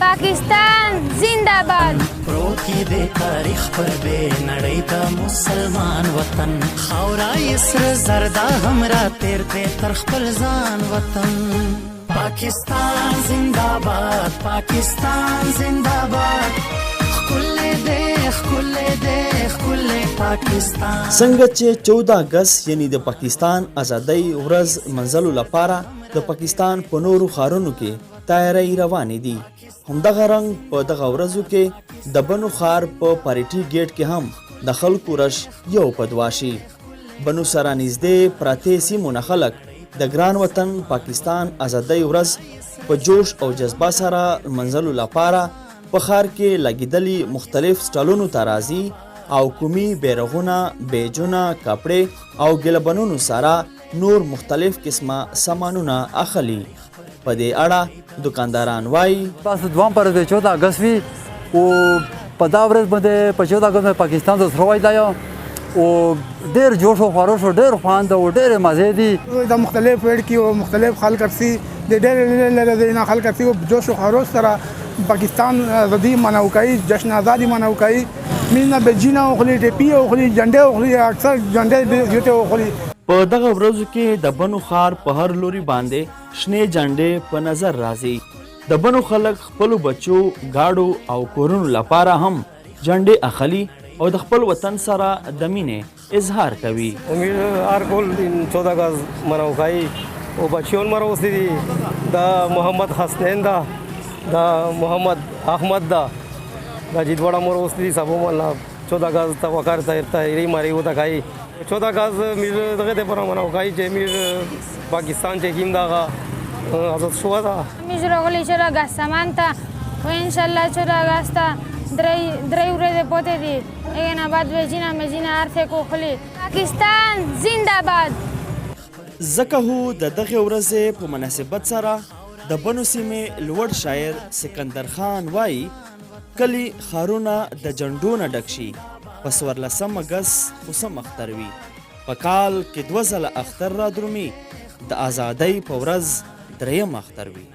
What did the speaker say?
पाकिस्तान जिंदाबाद। پروتی د تاریخ پر بې نړۍ د مسلمان وطن خاورا یسر زردا همرا تیر ته تر خپل ځان وطن پاکستان زنده‌باد پاکستان زنده‌باد خلې دې خلې دې خلې پاکستان څنګه چې 14 اگست یعنی د پاکستان ازادۍ ورځ منځلو لپاره د پاکستان په نورو ښارونو کې تیاری روانې دي، همدغه رنګ په دغه ورځو کې د بنو ښار په پاریټي ګیټ کې هم د خلکو رش یو په دوه شي. بنو سره نږدې پرتې سیمو نه خلک د ګران وطن پاکستان ازادۍ ورځ په جوش او جذبه سره منځلو لپاره په ښار کې لګېدلي مختلف سټالونو ته راځي او کومي بیرغونه، بیجونه، کپړې او ګلبنونو سره نور مختلف قسمه سامانونه اخلي. په دې اړه دکانداران وایي تاسو دوام پر 14 اگست وی او په دا ورځ باندې په 14 اگست پاکستان ته سره وایي او ډېر جوش او خروش او ډېر خواند او ډېر مزه دي د مختلف وړ کې او مختلف خلک سي د ډېر لږ نه خلک سي او جوش او خروش سره پاکستان ازادي مناو کوي، جشن ازادي مناو کوي. مینه بجینه او خلی ټپی او خلی جنډه او خلی اکثر جنډه یوته او خلی. په دغه ورځو کې د بنو ښار په هر لوري باندې شنې جنډې په نظر راځي. د بنو خلک خپلو بچو، گاډو او کورونو لپاره هم جنډې اخلي او د خپل وطن سره د مینې اظهار کوي. امید هر کول 14 اگست مناو کوي او بچیون مروستی دي د محمد حسنین دا د محمد احمد دا د جیدوړه مروستی دي سبو مل 14 اگست تا وکړ ته ری ماری وتا کوي 14 اگست میر دغه ته پر مناو کوي چې میر پاکستان چې کیم دا آزاد شو دا میر راغلی 14 اگست سمانتا و ان شاء الله 14 اگست درې ورځې پاتې دي هغه نه بعد وجینا مجینا ارته کو خلی پاکستان زنده‌باد. ځکه هو د دغه ورځې په مناسبت سره د بنو سیمې لوړ شاعر سکندر خان وایي کلی ښارونه د جنډو نه ډک شي، په 14 اگست خو سم اختر وي، په کال کې 2 ځله اختر را درومي، د ازادۍ په ورځ 3م اختر وي.